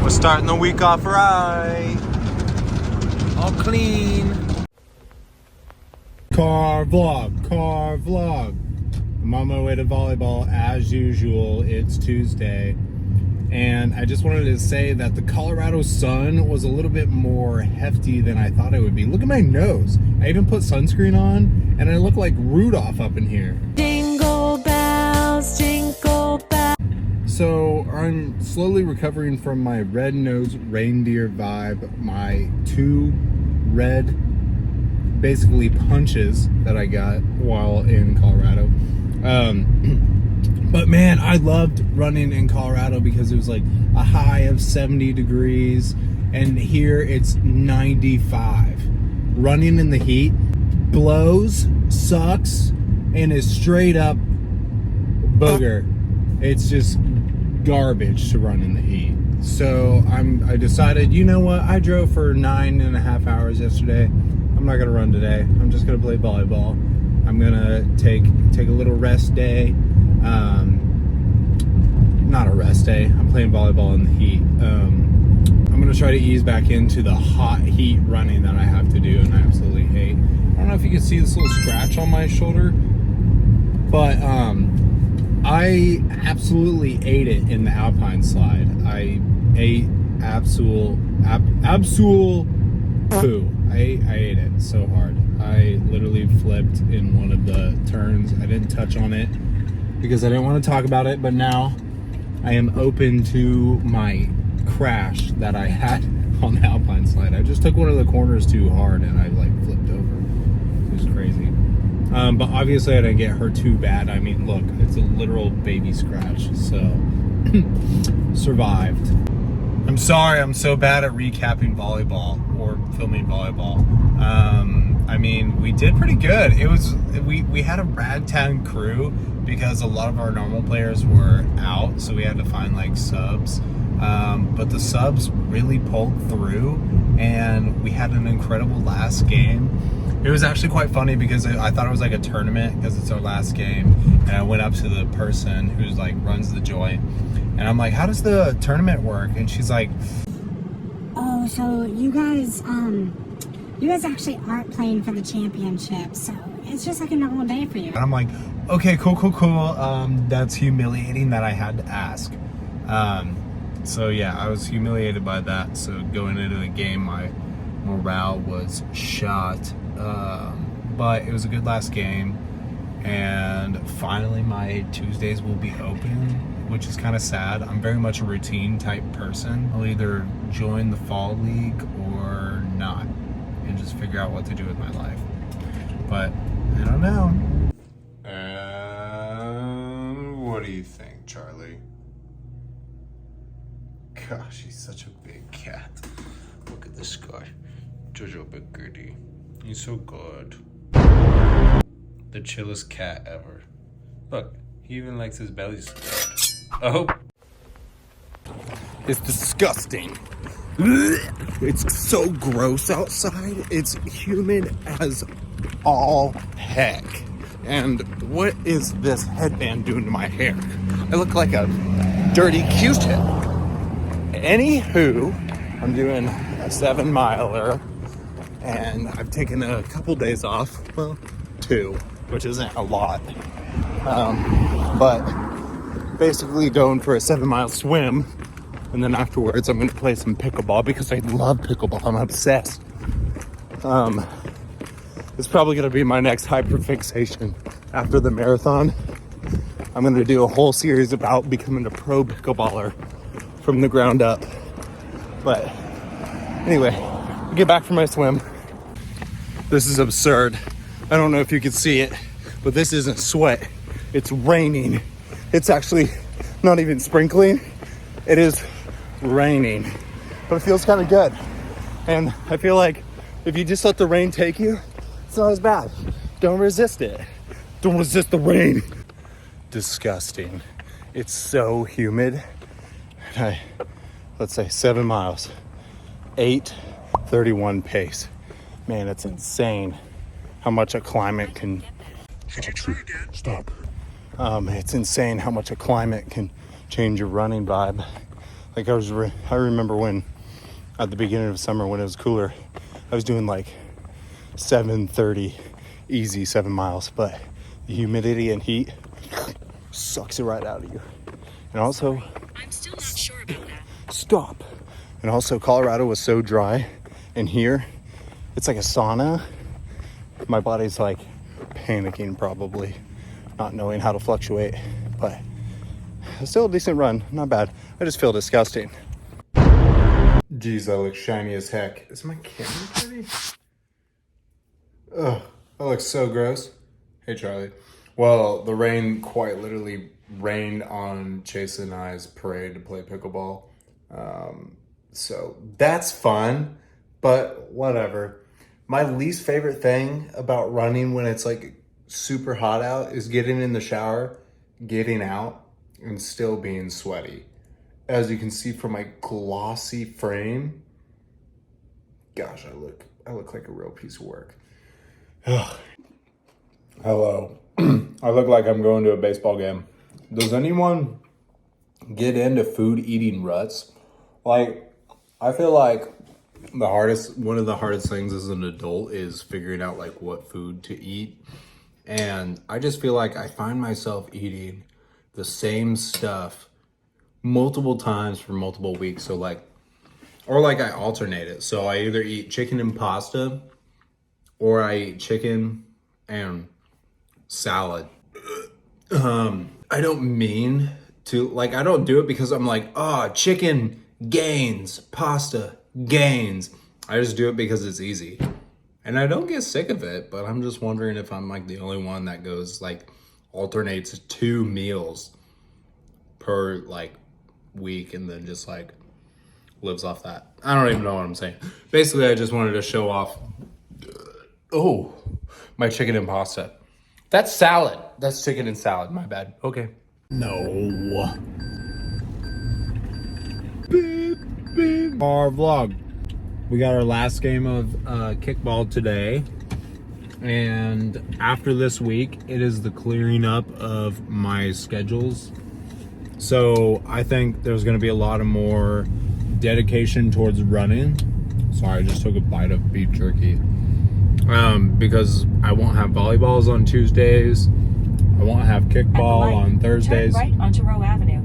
We're starting the week off right. All clean. Car vlog. I'm on my way to volleyball as usual. It's Tuesday. And I just wanted to say that the Colorado sun was a little bit more hefty than I thought it would be. Look at my nose. I even put sunscreen on and I look like Rudolph up in here. Jingle bells, jingle bells. So I'm slowly recovering from my red-nosed reindeer vibe, my 2 red, basically punches that I got while in Colorado. But man, I loved running in Colorado because it was like a high of 70 degrees and here it's 95. Running in the heat blows, sucks, and is straight up booger. It's just garbage to run in the heat. So I decided, you know what? I drove for 9.5 hours yesterday. I'm not gonna run today. I'm just gonna play volleyball. I'm gonna take a little rest day. Not a rest day. I'm playing volleyball in the heat. I'm gonna try to ease back into the hot heat running that I have to do and I absolutely hate. I don't know if you can see this little scratch on my shoulder, but I absolutely ate it in the Alpine slide. I ate absolute poo. I ate it so hard. I literally flipped in one of the turns. I didn't touch on it because I didn't want to talk about it, but now I am open to my crash that I had on the Alpine slide. I just took one of the corners too hard and I like flipped over. It was crazy. But obviously I didn't get hurt too bad. I mean, look, it's a literal baby scratch, so survived. I'm sorry, I'm so bad at recapping volleyball or filming volleyball. I mean, we did pretty good. It was, we had a ragtag crew because a lot of our normal players were out, so we had to find like subs. But the subs really pulled through and we had an incredible last game. It was actually quite funny because I thought it was like a tournament because it's our last game, and I went up to the person who's like runs the joint and I'm like, how does the tournament work? And she's like, oh, so you guys actually aren't playing for the championship, so it's just like a normal day for you. and I'm like, okay, cool. That's humiliating that I had to ask. So yeah, I was humiliated by that. So going into the game, my morale was shot. But it was a good last game, and finally my Tuesdays will be open, which is kind of sad. I'm very much a routine type person. I'll either join the fall league or not and just figure out what to do with my life, but I don't know. And what do you think, Charlie? Gosh, he's such a big cat. Look at this guy, Jojo Big Goody. He's so good. The chillest cat ever. Look, he even likes his belly scrubbed. Oh. It's disgusting. It's so gross outside. It's humid as all heck. And what is this headband doing to my hair? I look like a dirty Q-tip. Anywho, I'm doing a 7-miler. And I've taken a couple days off, well, 2, which isn't a lot. But basically going for a 7-mile swim, and then afterwards I'm gonna play some pickleball because I love pickleball. I'm obsessed. It's probably gonna be my next hyperfixation after the marathon. I'm gonna do a whole series about becoming a pro pickleballer from the ground up. But anyway, I'll get back from my swim. This is absurd. I don't know if you can see it, but this isn't sweat. It's raining. It's actually not even sprinkling. It is raining, but it feels kind of good. And I feel like if you just let the rain take you, it's not as bad. Don't resist it. Don't resist the rain. Disgusting. It's so humid. Let's say 7 miles, 8:31 pace. Man, it's insane how much a climate can... Could you try again? Stop. It's insane how much a climate can change your running vibe. Like I remember when at the beginning of summer when it was cooler, I was doing like 7:30 easy 7 miles, but the humidity and heat sucks it right out of you. And also, I'm still not sure about that. stop. And also, Colorado was so dry, and here it's like a sauna. My body's like panicking, probably not knowing how to fluctuate, but it's still a decent run, not bad. I just feel disgusting. Geez, I look shiny as heck. Is my camera pretty? Ugh, that looks so gross. Hey, Charlie. Well, the rain quite literally rained on Chase and I's parade to play pickleball. So that's fun, but whatever. My least favorite thing about running when it's like super hot out is getting in the shower, getting out, and still being sweaty. As you can see from my glossy frame, gosh, I look like a real piece of work. Hello. I look like I'm going to a baseball game. Does anyone get into food eating ruts? Like, I feel like one of the hardest things as an adult is figuring out like what food to eat. And I just feel like I find myself eating the same stuff multiple times for multiple weeks. So like, or like I alternate it. So I either eat chicken and pasta or I eat chicken and salad. I don't mean to, like, I don't do it because I'm like, oh, chicken gains, pasta gains. I just do it because it's easy. And I don't get sick of it, but I'm just wondering if I'm like the only one that goes like alternates 2 meals per like week and then just like lives off that. I don't even know what I'm saying. Basically, I just wanted to show off, my chicken and pasta. That's salad. That's chicken and salad. My bad. Okay. No. Beep, beep. Our vlog. We got our last game of kickball today. And after this week, it is the clearing up of my schedules. So I think there's going to be a lot of more dedication towards running. Sorry, I just took a bite of beef jerky. Because I won't have volleyballs on Tuesdays. I won't have kickball on Thursdays. Turn right onto Rowe Avenue.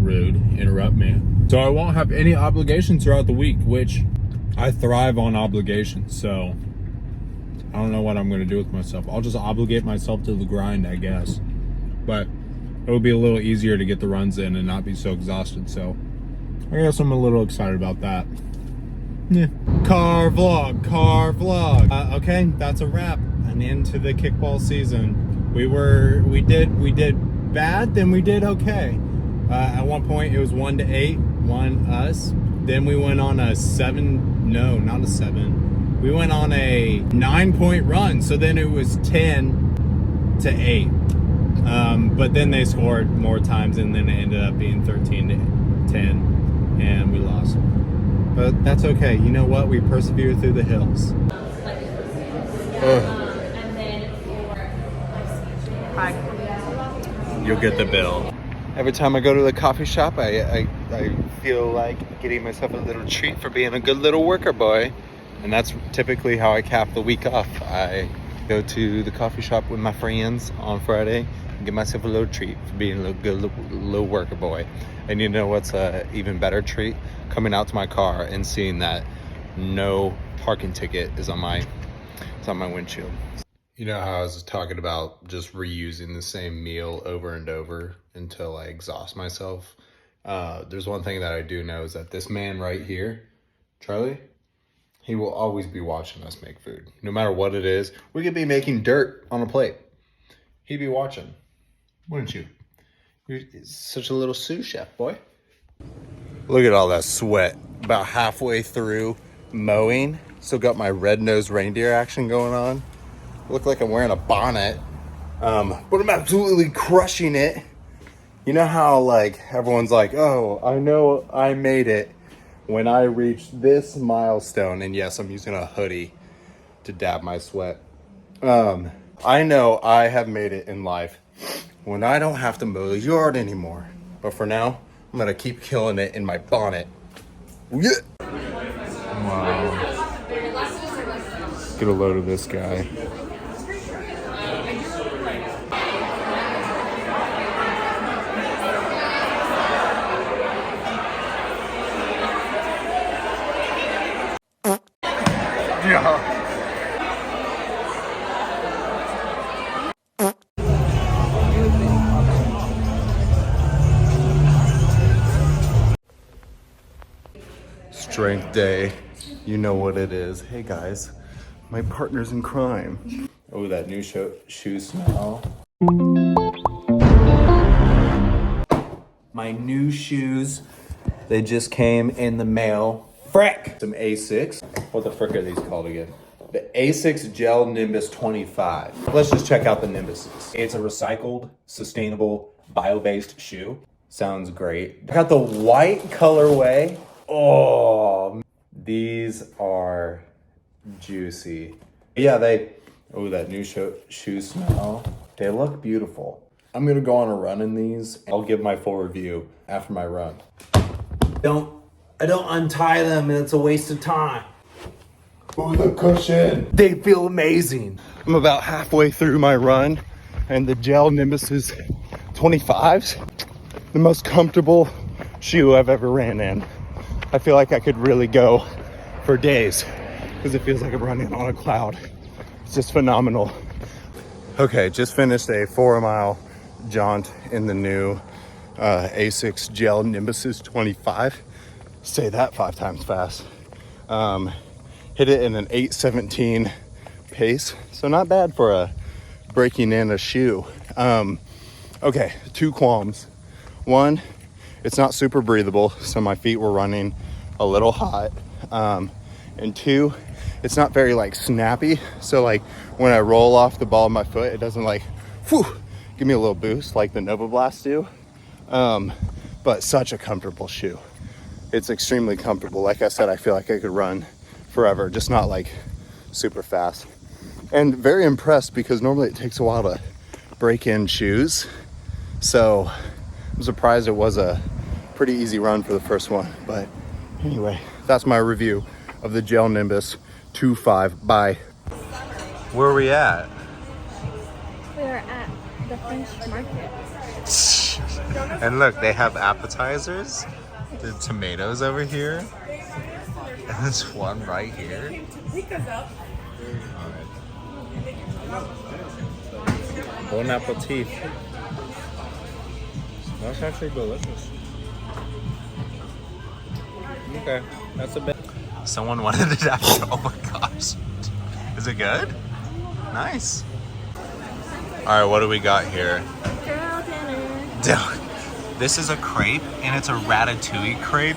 Rude. Interrupt me. So I won't have any obligations throughout the week, which I thrive on obligations. So I don't know what I'm going to do with myself. I'll just obligate myself to the grind, I guess. But it will be a little easier to get the runs in and not be so exhausted. So I guess I'm a little excited about that. Yeah. Car vlog. Okay, that's a wrap. And into the kickball season. We did bad, then we did okay. At one point it was 1-8, won us. Then we went on a 7. We went on a 9-point run. So then it was 10-8. But then they scored more times, and then it ended up being 13-10, and we lost. But that's okay. You know what? We persevered through the hills. Hi. You'll get the bill. Every time I go to the coffee shop, I feel like getting myself a little treat for being a good little worker boy. And that's typically how I cap the week off. I go to the coffee shop with my friends on Friday and get myself a little treat for being a good little worker boy. And you know what's an even better treat? Coming out to my car and seeing that no parking ticket is on my windshield. You know how I was talking about just reusing the same meal over and over until I exhaust myself? There's one thing that I do know is that this man right here, Charlie, he will always be watching us make food. No matter what it is, we could be making dirt on a plate. He'd be watching, wouldn't you? You're such a little sous chef, boy. Look at all that sweat. About halfway through mowing. Still got my red-nosed reindeer action going on. Look like I'm wearing a bonnet. But I'm absolutely crushing it. You know how like everyone's like, oh, I know I made it when I reached this milestone. And yes, I'm using a hoodie to dab my sweat. I know I have made it in life when I don't have to mow the yard anymore. But for now, I'm gonna keep killing it in my bonnet. Yeah. Wow. Get a load of this guy. Yeah. Strength day. You know what it is. Hey guys, my partners in crime. Oh, that new shoe smell. My new shoes, they just came in the mail. Frick! Some ASICS. What the frick are these called again? The ASICS Gel Nimbus 25. Let's just check out the Nimbuses. It's a recycled, sustainable, bio-based shoe. Sounds great. Got the white colorway. Oh, these are juicy. Yeah, oh, that new shoe smell. They look beautiful. I'm gonna go on a run in these. I'll give my full review after my run. I don't untie them and it's a waste of time. Ooh, the cushion. They feel amazing. I'm about halfway through my run and the Gel Nimbus 25s, the most comfortable shoe I've ever ran in. I feel like I could really go for days because it feels like I'm running on a cloud. It's just phenomenal. Okay, just finished a 4-mile jaunt in the new ASICS Gel Nimbus 25. Say that 5 times fast. Hit it in an 8:17 pace, so not bad for breaking in a shoe. Okay, 2 qualms. 1, it's not super breathable, so my feet were running a little hot. And 2, it's not very like snappy, so like when I roll off the ball of my foot, it doesn't like give me a little boost like the Nova Blast do. But such a comfortable shoe. It's extremely comfortable. Like I said, I feel like I could run forever, just not like super fast. And very impressed because normally it takes a while to break in shoes. So I'm surprised it was a pretty easy run for the first one. But anyway, that's my review of the Gel Nimbus 25. Bye. Where are we at? We are at the French market. And look, they have appetizers. The tomatoes over here. And this one right here. Bon appetit. That's actually delicious. Okay, that's a bit. Someone wanted it after. Oh my gosh. Is it good? Nice. Alright, what do we got here? Girl dinner. Dude, this is a crepe, and it's a ratatouille crepe.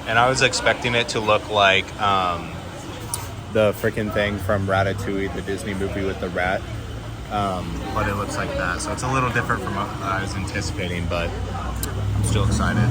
And I was expecting it to look like the freaking thing from Ratatouille, the Disney movie with the rat. But it looks like that. So it's a little different from what I was anticipating, but I'm still excited.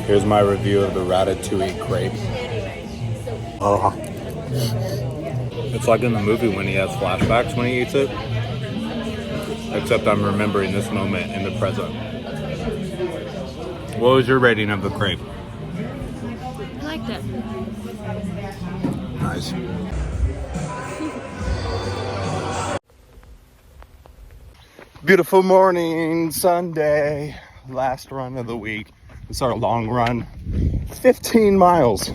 Here's my review of the Ratatouille crepe. Oh. It's like in the movie when he has flashbacks when he eats it. Except I'm remembering this moment in the present. What was your rating of the crepe? I liked it. Nice. Beautiful morning, Sunday, last run of the week. It's our long run, 15 miles.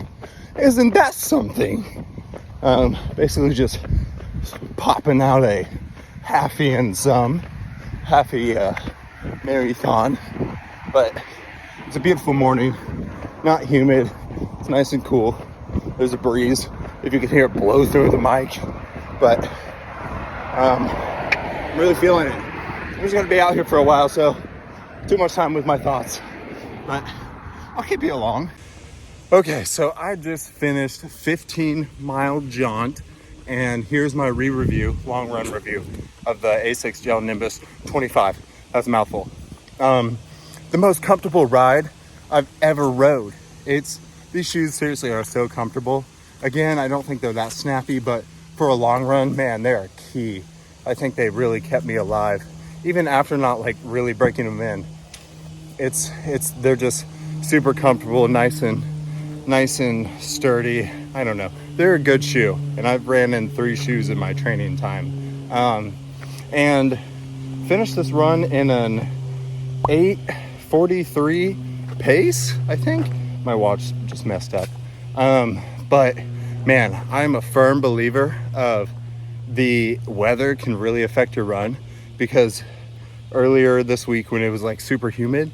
Isn't that something? Basically just popping out a halfy and some, halfy marathon. But it's a beautiful morning, not humid, it's nice and cool. There's a breeze, if you can hear it blow through the mic. But I'm really feeling it. I'm just gonna be out here for a while, so too much time with my thoughts. But I'll keep you along. Okay, so I just finished 15-mile jaunt, and here's my long run review of the ASICS Gel Nimbus 25. That's a mouthful. The most comfortable ride I've ever rode. These shoes seriously are so comfortable. Again, I don't think they're that snappy, but for a long run, man, they're key. I think they really kept me alive, even after not like really breaking them in. they're just super comfortable, nice and sturdy. I don't know. They're a good shoe, and I've ran in 3 shoes in my training time. And finished this run in an 8:43 pace, I think. My watch just messed up. But man, I'm a firm believer of the weather can really affect your run, because earlier this week when it was like super humid,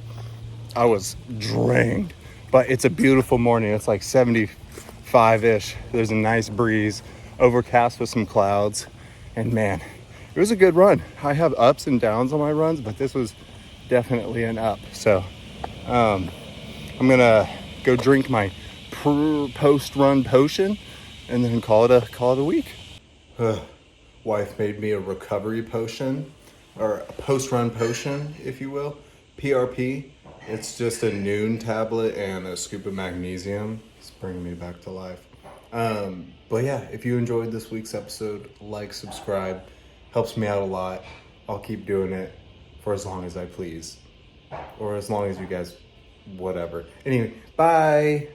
I was drained. But it's a beautiful morning. It's like 75-ish. There's a nice breeze, overcast with some clouds, and man, it was a good run. I have ups and downs on my runs, but this was definitely an up. So I'm gonna go drink my post-run potion and then call it a week. Wife made me a recovery potion, or a post-run potion, if you will. PRP. It's just a noon tablet and a scoop of magnesium. It's bringing me back to life. But yeah, if you enjoyed this week's episode, like, subscribe. Helps me out a lot. I'll keep doing it for as long as I please. Or as long as you guys, whatever. Anyway, bye.